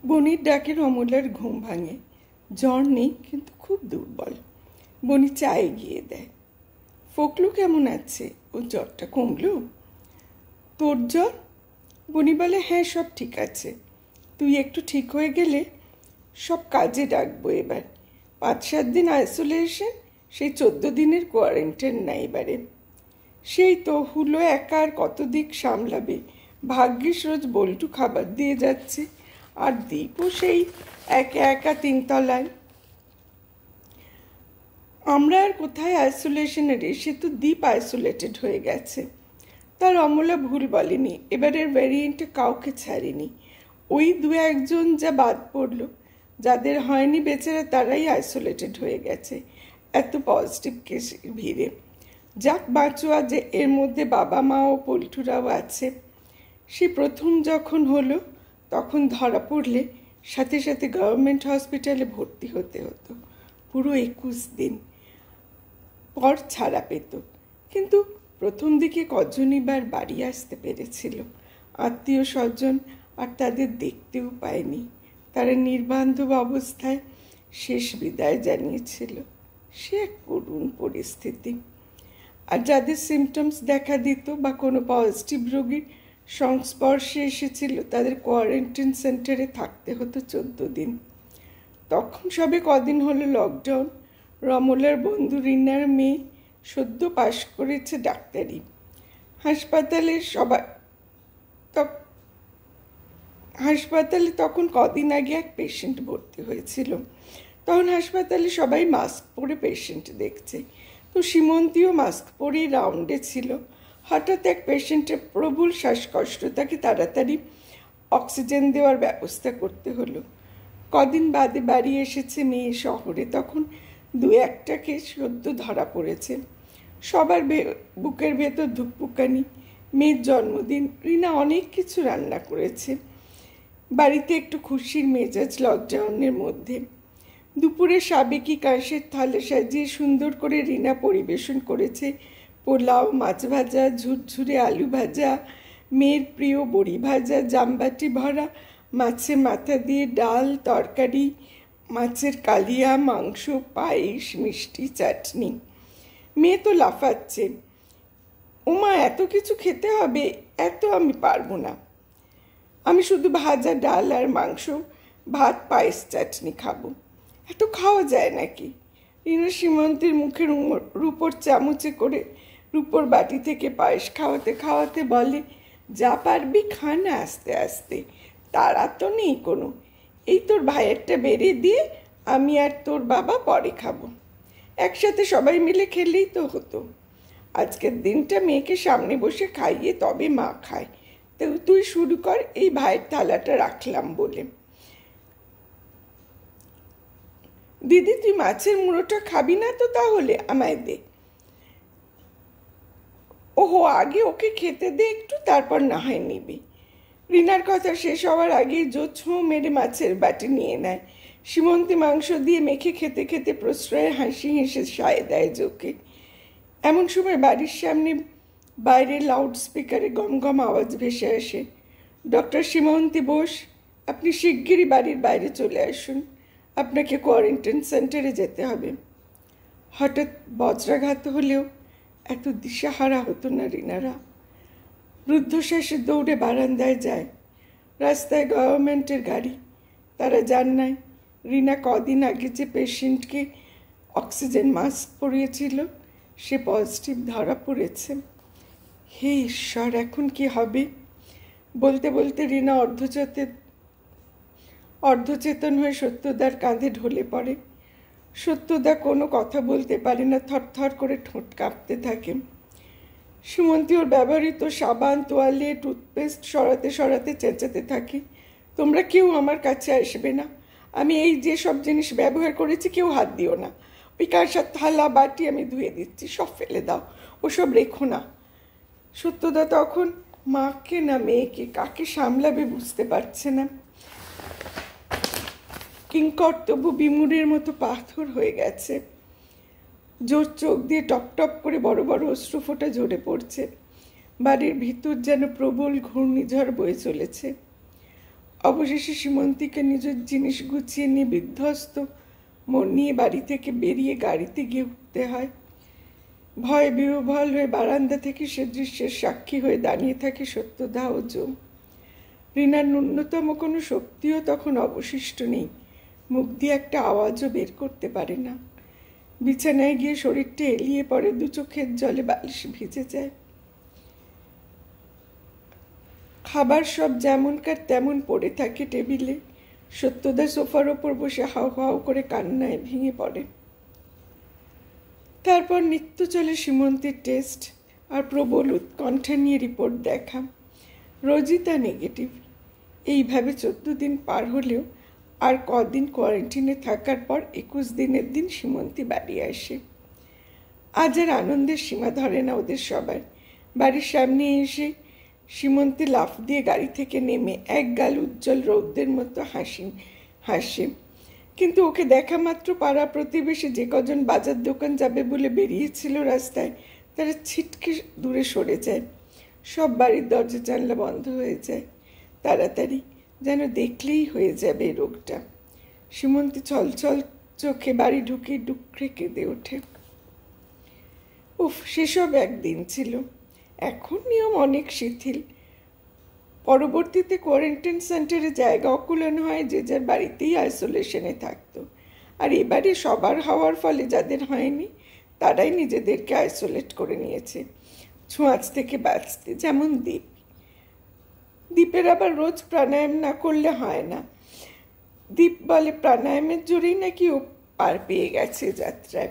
বনির ডাকে অমলার ঘুম ভাঙে। জ্বর নেই, কিন্তু খুব দুর্বল। বনি চা এগিয়ে দেয়। ফোকলু কেমন আছে? ওর জ্বরটা কমলো? তোর জ্বর? বনি বলে, হ্যাঁ, সব ঠিক আছে। তুই একটু ঠিক হয়ে গেলে সব কাজে ডাকবো এবার। 5-7 দিন আইসোলেশন, সেই 14 দিনের কোয়ারেন্টাইন না এবারে। সেই তো হুলো একা আর কত দিক সামলাবে। ভাগ্যিস রোজ বল্টু খাবার দিয়ে যাচ্ছে, আর দীপও সেই একা একা 3 তলায়। আমরা আর কোথায় আইসোলেশনের, সে তো দীপ আইসোলেটেড হয়ে গেছে। তার অমলা ভুল বলেনি, এবারের ভ্যারিয়েন্টে কাউকে ছাড়েনি। ওই 2-1 যা বাদ পড়ল, যাদের হয়নি বেচারা তারাই আইসোলেটেড হয়ে গেছে এত পজিটিভ কেসের ভিড়ে। যাক বাঁচোয়া যে এর মধ্যে বাবা মা ও পল্টুরাও আছে। সে প্রথম যখন হলো তখন ধরা পড়লে সাথে সাথে গভর্নমেন্ট হসপিটালে ভর্তি হতে হতো। পুরো 21 দিন পর ছাড়া পেত। কিন্তু প্রথম দিকে কজনই বার বাড়ি আসতে পেরেছিল। আত্মীয় স্বজন আর তাদের দেখতেও পায়নি। তারা নির্বান্ধব অবস্থায় শেষ বিদায় জানিয়েছিল। সে এক করুণ পরিস্থিতি। আর যাদের সিমটমস দেখা দিত বা কোনো পজিটিভ রোগীর সংস্পর্শে এসেছিল, তাদের কোয়ারেন্টাইন সেন্টারে থাকতে হতো 14 দিন। তখন সবে কদিন হলো লকডাউন। রমলার বন্ধু রিনার মেয়ে সদ্য পাশ করেছে ডাক্তারি। হাসপাতালে তখন কদিন আগে এক পেশেন্ট ভর্তি হয়েছিল। তখন হাসপাতালে সবাই মাস্ক পরে পেশেন্ট দেখছে, তো সীমন্তীও মাস্ক পরেই রাউন্ডে ছিল। হঠাৎ এক পেশেন্টের প্রবল শ্বাসকষ্ট, তাকে তাড়াতাড়ি অক্সিজেন দেওয়ার ব্যবস্থা করতে হলো। কদিন বাদে বাড়ি এসেছে মেয়ে শহরে, তখন 2-1টা কেস সদ্য ধরা পড়েছে। সবার বুকের ভেতর ধুকপুকানি। মেয়ের জন্মদিন, রিনা অনেক কিছু রান্না করেছে। বাড়িতে একটু খুশির মেজাজ লকডাউনের মধ্যে। দুপুরে সাবেকি কাঁসের থালে সাজিয়ে সুন্দর করে রিনা পরিবেশন করেছে পোলাও, মাছ ভাজা, ঝুরঝুরে আলু ভাজা, মেয়ের প্রিয় বড়ি ভাজা, জামবাটি ভরা মাছের মাথা দিয়ে ডাল, তরকারি, মাছের কালিয়া, মাংস, পায়েস, মিষ্টি, চাটনি। মেয়ে তো লাফাচ্ছে, ওমা এত কিছু খেতে হবে, এত আমি পারবো না। আমি শুধু ভাজা ডাল আর মাংস, ভাত, পায়েস, চাটনি খাবো। এত খাওয়া যায় নাকি? রিনা সীমন্তের মুখের রূপোর চামচে করে রূপোর বাটি থেকে পায়েস খাওয়াতে খাওয়াতে বলে, যা পারবি খা না আস্তে আস্তে, তারা তো নেই কোনো। এই তোর ভাইয়েরটা বেড়ে দিয়ে আমি আর তোর বাবা পরে খাবো। একসাথে সবাই মিলে খেলেই তো হতো। আজকের দিনটা মেয়েকে সামনে বসে খাইয়ে তবে মা খায়। তো তুই শুরু কর, এই ভাইয়ের থালাটা রাখলাম বলে। দিদি, তুই মাছের মুড়োটা খাবি না তো? তাহলে আমায় দে। ওহো, আগে ওকে খেতে দে একটু, তারপর না হয় নিবি। রিনার কথা শেষ হওয়ার আগেই জো ছোঁ মেরে মাছের বাটি নিয়ে নেয়। সীমন্তী মাংস দিয়ে মেখে খেতে খেতে প্রশ্রয়ে হাসি হেসে সায় দেয় জোকে। এমন সময় বাড়ির সামনে বাইরে লাউড স্পিকারে গমগম আওয়াজ ভেসে আসে, ডক্টর সীমন্তী বোস, আপনি শিগগিরই বাড়ির বাইরে চলে আসুন, আপনাকে কোয়ারেন্টাইন সেন্টারে যেতে হবে। হঠাৎ বজ্রাঘাত হলেও এত দিশাহারা হতো না রিনারা। রুদ্ধশ্বাসে দৌড়ে বারান্দায় যায়। রাস্তায় গভর্নমেন্টের গাড়ি। তারা জানায় রিনা কদিন আগে যে পেশেন্টকে অক্সিজেন মাস্ক পরিয়েছিল সে পজিটিভ ধরা পড়েছে। হে ঈশ্বর, এখন কি হবে? বলতে বলতে রিনা অর্ধচেতন হয়ে সত্যদার কাঁধে ঢলে পড়ে। সত্যদা কোনো কথা বলতে পারে না, থরথর করে ঠোঁট কাঁপতে থাকে। সুমন্তী ওর ব্যবহৃত সাবান, তোয়ালে, টুথপেস্ট সরাতে সরাতে চেঁচাতে থাকে, তোমরা কেউ আমার কাছে আসবে না। আমি এই যে সব জিনিস ব্যবহার করেছি, কেউ হাত দিও না। ওই কাঁসার থালা বাটি আমি ধুয়ে দিচ্ছি, সব ফেলে দাও, ওসব রেখো না। সত্যদা তখন মাকে না মেয়েকে কাকে সামলাবে বুঝতে পারছে না। কিংকর্তব্য বিমূঢ়ের মতো পাথর হয়ে গেছে। জোর চোখ দিয়ে টপ টপ করে বড় বড় অশ্রুফোঁটা ঝরে পড়ছে। বাড়ির ভিতর যেন প্রবল ঘূর্ণিঝড় বয়ে চলেছে। অবশেষে সীমন্তীকে নিজের জিনিস গুছিয়ে নিয়ে বিধ্বস্ত মন নিয়ে বাড়ি থেকে বেরিয়ে গাড়িতে গিয়ে উঠতে হয়। ভয় বিহ্বল হয়ে বারান্দা থেকে সে দৃশ্যের সাক্ষী হয়ে দাঁড়িয়ে থাকে সত্যদা ও জো। রিনার ন্যূনতম কোনো শক্তিও তখন অবশিষ্ট নেই, মুখ দিয়ে একটা আওয়াজও বের করতে পারে না। বিছানায় গিয়ে শরীরটা এলিয়ে পড়ে, দু চোখের জলে বালিশ ভিজে যায়। খাবার সব যেমনকার তেমন পড়ে থাকে টেবিলে। সত্যদা সোফার ওপর বসে হাউ হাউ করে কান্নায় ভেঙে পড়ে। তারপর নিত্য চলে সীমন্তীর টেস্ট আর প্রবল উৎকণ্ঠা নিয়ে রিপোর্ট দেখা। রোজই তা নেগেটিভ। এইভাবে 14 দিন পার হলেও আর কদিন কোয়ারেন্টিনে থাকার পর 21 দিনের দিন সীমন্তী বাড়ি আসে। আজ আর আনন্দের সীমা ধরে না ওদের সবার। বাড়ির সামনে এসে সীমন্তী লাফ দিয়ে গাড়ি থেকে নেমে এক গাল উজ্জ্বল রৌদ্রের মতো হাসে। কিন্তু ওকে দেখা মাত্র পাড়া প্রতিবেশী যে কজন বাজার দোকান যাবে বলে বেরিয়েছিল রাস্তায়, তারা ছিটকে দূরে সরে যায়। সব বাড়ির দরজা জানলা বন্ধ হয়ে যায়। তাড়াতাড়ি, যেন দেখলেই হয়ে যাবে রোগটা। সীমন্তী ছলছল চোখে বাড়ি ঢুকে ডুকরে কেঁদে ওঠে। উফ, সেসব একদিন ছিল। এখন নিয়ম অনেক শিথিল। পরবর্তীতে কোয়ারেন্টাইন সেন্টারে জায়গা অকুলানো হয়, যে যার বাড়িতেই আইসোলেশনে থাকতো। আর এবারে সবার হওয়ার ফলে যাদের হয়নি তারাই নিজেদেরকে আইসোলেট করে নিয়েছে ছোঁয়াচ থেকে বাঁচতে। যেমন দীপের আবার রোজ প্রাণায়াম না করলে হয় না। দীপ বলে প্রাণায়ামের জোরেই নাকি ও পার পেয়ে গেছে যাত্রায়।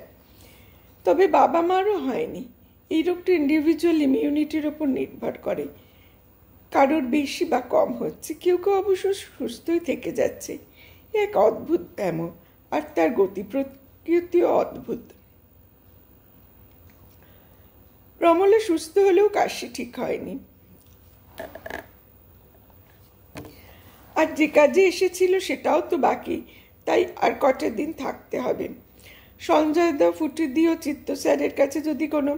তবে বাবা মারও হয়নি। এই রোগটা ইন্ডিভিজুয়াল ইমিউনিটির ওপর নির্ভর করে। কারোর বেশি বা কম হচ্ছে, কেউ কেউ অবশ্য সুস্থই থেকে যাচ্ছে। এক অদ্ভুত ব্যায়াম, আর তার গতি প্রকৃতিও অদ্ভুত। রমলা সুস্থ হলেও কাশি ঠিক হয়নি। আর যে কাজে এসেছিল সেটাও তো বাকি, তাই আর কটা দিন থাকতে হবে। সঞ্জয় দা, ফুটিদি ও চিত্ত স্যারের কাছে যদি কোনো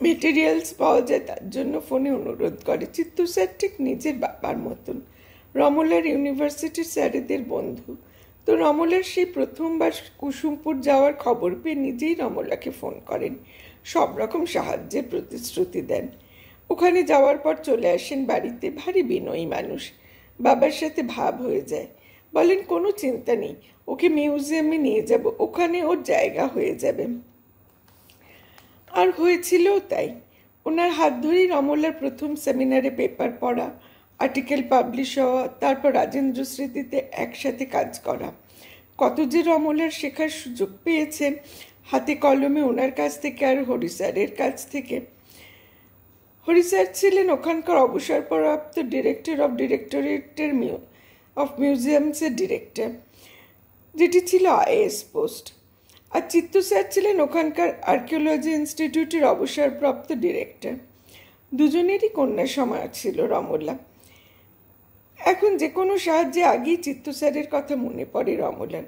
মেটেরিয়ালস পাওয়া যায় তার জন্য ফোনে অনুরোধ করে। চিত্ত স্যার ঠিক নিজের বাবার মতন, রমলার ইউনিভার্সিটির স্যারেদের বন্ধু। তো রমলার সেই প্রথমবার কুসুমপুর যাওয়ার খবর পেয়ে নিজেই রমলাকে ফোন করেন, সব রকম সাহায্যের প্রতিশ্রুতি দেন। ওখানে যাওয়ার পর চলে আসেন বাড়িতে। ভারী বিনয়ী মানুষ, বাবার সাথে ভাব হয়ে যায়। বলেন কোনো চিন্তা নেই, ওকে মিউজিয়ামে নিয়ে যাব, ওখানে ওর জায়গা হয়ে যাবে। আর হয়েছিলও তাই। ওনার হাত ধরেই রমলার প্রথম সেমিনারে পেপার পড়া, আর্টিকেল পাবলিশ হওয়া, তারপর রাজেন্দ্র স্মৃতিতে একসাথে কাজ করা। কত যে রমলার শেখার সুযোগ পেয়েছে হাতে কলমে, ওনার কাছ থেকে আর হরি স্যারের কাছ থেকে। হরি স্যার ছিলেন ওখানকার অবসরপ্রাপ্ত ডিরেক্টর অফ ডিরেক্টরেটের অফ মিউজিয়ামসের ডিরেক্টর, যেটি ছিল আইএএস পোস্ট। আর চিত্ত স্যার ছিলেন ওখানকার আর্কিওলজি ইনস্টিটিউটের অবসরপ্রাপ্ত ডিরেক্টর। দুজনেরই কন্যা সমাজ ছিল রমলা। এখন যে কোনো সাহায্যে আগেই চিত্ত স্যারের কথা মনে পড়ে রমলার।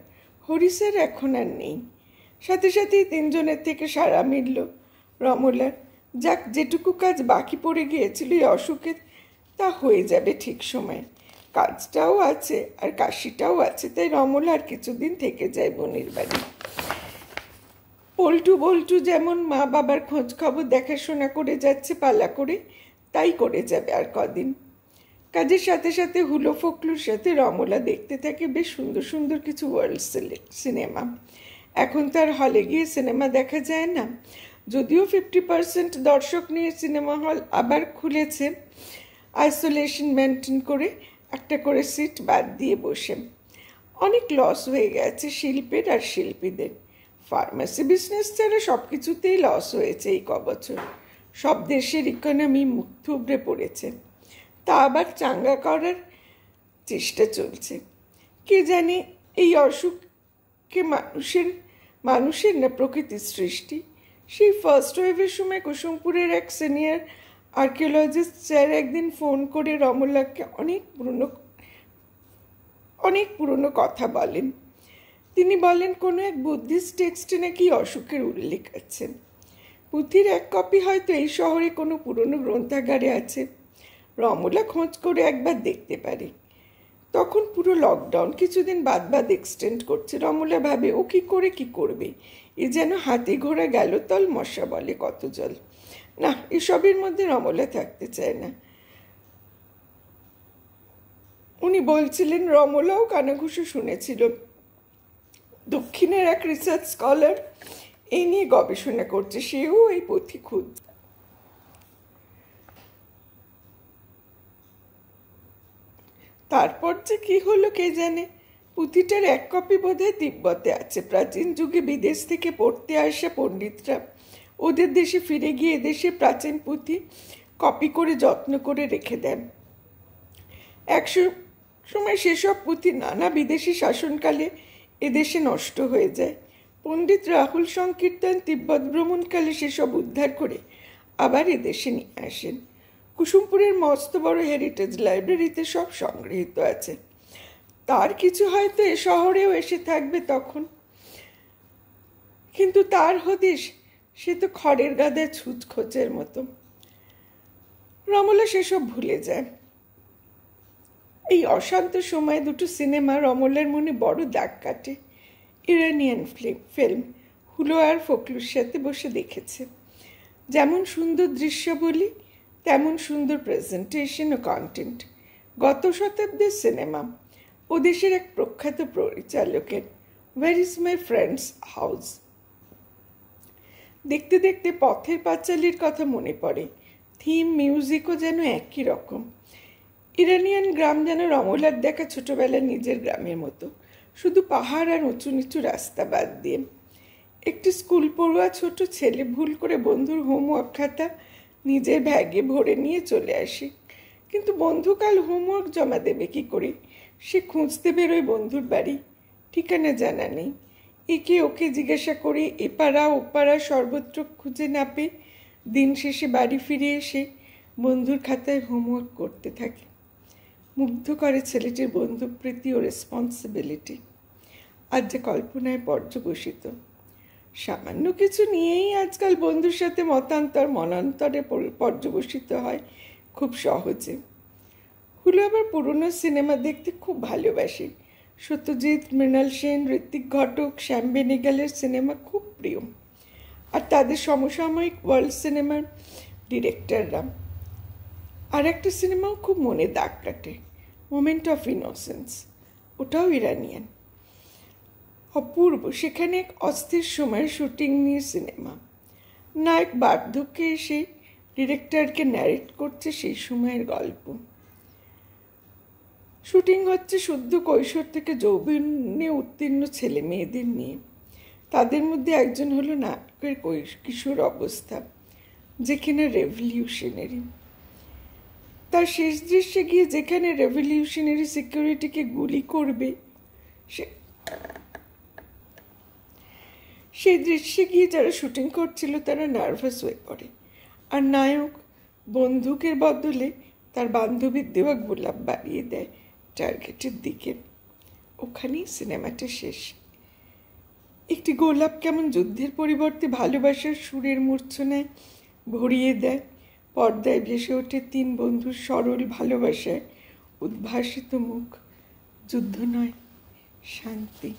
হরি স্যার এখন আর নেই। সাথে সাথেই তিনজনের থেকে সাড়া মিলল রমলার। যাক, যেটুকু কাজ বাকি পড়ে গিয়েছিল এই অসুখে, তা হয়ে যাবে ঠিক সময়। কাজটাও আছে আর কাশিটাও আছে, তাই রমলা আর কিছুদিন থেকে যায় বোনের বাড়ি। পল্টু বল্টু যেমন মা বাবার খোঁজ খবর দেখাশোনা করে যাচ্ছে পালা করে, তাই করে যাবে আর কদিন। কাজের সাথে সাথে হুলো ফকলুর সাথে রমলা দেখতে থাকে বেশ সুন্দর সুন্দর কিছু ওয়ার্ল্ড সিনেমা। এখন তার হলে গিয়ে সিনেমা দেখা যায় না, যদিও 50% দর্শক নিয়ে সিনেমা হল আবার খুলেছে আইসোলেশন মেনটেন করে, একটা করে সিট বাদ দিয়ে বসে। অনেক লস হয়ে গেছে শিল্পের আর শিল্পীদের। ফার্মেসি বিজনেস ছাড়া সব কিছুতেই লস হয়েছে এই কবছর। সব দেশের ইকোনমি মুখ থুবড়ে পড়েছে, তা আবার চাঙ্গা করার চেষ্টা চলছে। কে জানে এই অসুখকে মানুষের না প্রকৃতির সৃষ্টি। সেই ফার্স্ট ওয়েভের সময় কুসুমপুরের এক সিনিয়র আর্কিওলজিস্ট স্যার একদিন ফোন করে রমলাকে অনেক পুরনো কথা বলেন। তিনি বলেন কোনো এক বুদ্ধিস্ট টেক্সটে নাকি অসুখের উল্লেখ আছে। পুঁথির এক কপি হয়তো এই শহরে কোনো পুরনো গ্রন্থাগারে আছে। রমলা খোঁজ করে একবার দেখতে পারে। তখন পুরো লকডাউন, কিছুদিন বাদ বাদ এক্সটেন্ড করছে। রমলা ভাবে ও কি করবে, এ যেন হাতি ঘোড়া গেল তল, মশা বলে কত জল। না, এসবের মধ্যে রমলা থাকতে চায় না। উনি বলছিলেন রমলাও কানাঘুষো শুনেছিল দক্ষিণের এক রিসার্চ স্কলার এই নিয়ে গবেষণা করছে, সেও এই পুঁথি খুঁজছে। তারপর যে কি হলো কে জানে। পুঁথিটার এক কপি বোধহয় তিব্বতে আছে। প্রাচীন যুগে বিদেশ থেকে পড়তে আসা পণ্ডিতরা ওদের দেশে ফিরে গিয়ে এদেশে প্রাচীন পুঁথি কপি করে যত্ন করে রেখে দেন। সময় সেসব পুঁথি নানা বিদেশি শাসনকালে এদেশে নষ্ট হয়ে যায়। পণ্ডিত রাহুল সংকীর্তন তিব্বত ভ্রমণকালে সেসব উদ্ধার করে আবার এদেশে নিয়ে আসেন। কুসুমপুরের মস্ত বড় হেরিটেজ লাইব্রেরিতে সব সংগৃহীত আছে। তার কিছু হয়তো এ শহরেও এসে থাকবে তখন, কিন্তু তার হদিশ সে তো খড়ের গাদায় ছুঁচ খোঁচের মতো। রমলা সেসব ভুলে যায়। এই অশান্ত সময়ে দুটো সিনেমা রমলার মনে বড় দাগ কাটে। ইরানিয়ান ফিল্ম হুলো আর ফখলুর সাথে বসে দেখেছে। যেমন সুন্দর দৃশ্যাবলী, তেমন সুন্দর প্রেজেন্টেশন ও কন্টেন্ট। গত শতাব্দীর সিনেমা, ও দেশের এক প্রখ্যাত পরিচালকের where is my friends house. দেখতে দেখতে পথের পাঁচালীর কথা মনে পড়ে। থিম, মিউজিকও যেন একই রকম। ইরানিয়ান গ্রাম যেন রমলার দেখা ছোটবেলার নিজের গ্রামের মতো, শুধু পাহাড় আর উঁচু নিচু রাস্তা বাদ দিয়ে। একটি স্কুল পড়ুয়া ছোট ছেলে ভুল করে বন্ধুর হোমওয়ার্ক খাতা নিজের ব্যাগে ভরে নিয়ে চলে আসে। কিন্তু বন্ধু কাল হোমওয়ার্ক জমা দেবে কি করে? সে খুঁজতে বেরোয় বন্ধুর বাড়ি, ঠিকানা জানা নেই। একে ওকে জিজ্ঞাসা করে এপাড়া ওপাড়া সর্বত্র খুঁজে না পেয়ে দিন শেষে বাড়ি ফিরে এসে বন্ধুর খাতায় হোমওয়ার্ক করতে থাকে। মুগ্ধ করে ছেলেটির বন্ধুপ্রীতি ও রেসপন্সিবিলিটি, আজ যে কল্পনায় পর্যবসিত। সামান্য কিছু নিয়েই আজকাল বন্ধুর সাথে মনান্তরে পর্যবসিত হয় খুব সহজে। হুলো আবার পুরনো সিনেমা দেখতে খুব ভালোবাসে। সত্যজিৎ, মৃণাল সেন, ঋত্বিক ঘটক, শ্যাম বেনেগালের সিনেমা খুব প্রিয়। আর তাদের সমসাময়িক ওয়ার্ল্ড সিনেমার ডিরেক্টররা। আর একটা সিনেমাও খুব মনে দাগ কাটে, মোমেন্ট অফ ইনোসেন্স। ওটাও ইরানিয়ান, অপূর্ব। সেখানে এক অস্থির সময়ের শুটিং নিয়ে সিনেমা। নায়ক বার্ধক্যে এসে ডিরেক্টরকে ন্যারেট করছে সেই সময়ের গল্প। শুটিং হচ্ছে শুদ্ধ কৈশোর থেকে যৌবনে উত্তীর্ণ ছেলে মেয়েদের নিয়ে। তাদের মধ্যে একজন হলো নায়কের কিশোর অবস্থা, যেখানে রেভলিউশনারি। তার শেষ দৃশ্যে গিয়ে যেখানে রেভলিউশনারি সিকিউরিটিকে গুলি করবে, সেই দৃশ্যে গিয়ে যারা শুটিং করছিল তারা নার্ভাস হয়ে পড়ে। আর নায়ক বন্দুকের বদলে তার বান্ধবীর দেওয়া গোলাপ বাড়িয়ে দেয় টার্গেটের দিকে। ওখানেই সিনেমাটা শেষ। একটি গোলাপ কেমন যুদ্ধের পরিবর্তে ভালোবাসার সুরের মূর্ছনায় ভরিয়ে দেয়। পর্দায় ভেসে ওঠে তিন বন্ধুর সরল ভালোবাসায় উদ্ভাসিত মুখ। যুদ্ধ নয়, শান্তি।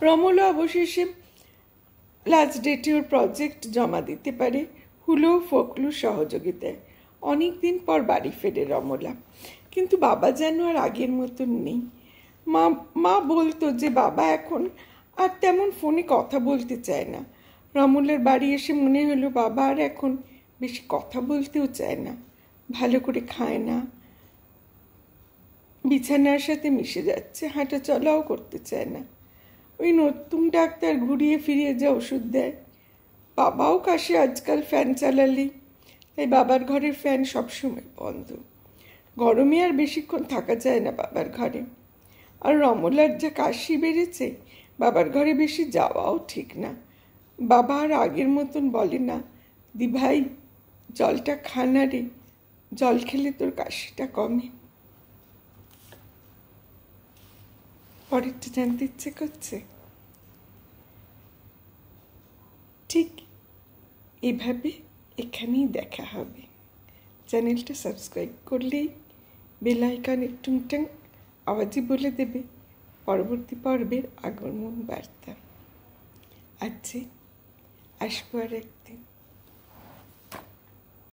রমলা অবশেষে লাস্ট ডেটে ওর প্রজেক্ট জমা দিতে পারে হুলো ফখলুর সহযোগিতায়। অনেক দিন পর বাড়ি ফেরে রমলা, কিন্তু বাবা যেন আর আগের মতন নেই। মা বলতো যে বাবা এখন আর তেমন ফোনে কথা বলতে চায় না। রমলার বাড়ি এসে মনে হলো বাবা আর এখন বেশি কথা বলতেও চায় না, ভালো করে খায় না, বিছানার সাথে মিশে যাচ্ছে, হাঁটা চলাও করতে চায় না। ওই নতুন ডাক্তার ঘুরিয়ে ফিরিয়ে যা ওষুধ দেয়। বাবাও কাশে আজকাল ফ্যান চালালেই, তাই বাবার ঘরের ফ্যান সবসময় বন্ধ। গরমে আর বেশিক্ষণ থাকা যায় না বাবার ঘরে। আর রমলার যা কাশি বেড়েছে, বাবার ঘরে বেশি যাওয়াও ঠিক না। বাবা আর আগের মতন বলে না, দি ভাই জলটা খানা রে, জল খেলে তোর কাশিটা কমে। পরেরটা জানতে ইচ্ছে করছে। এভাবে এখানেই দেখা হবে। চ্যানেলটা সাবস্ক্রাইব করলেই বেল আইকনের টুংটাং আওয়াজই বলে দেবে পরবর্তী পর্বের আগমন বার্তা। আজকে আসবো আর একদিন।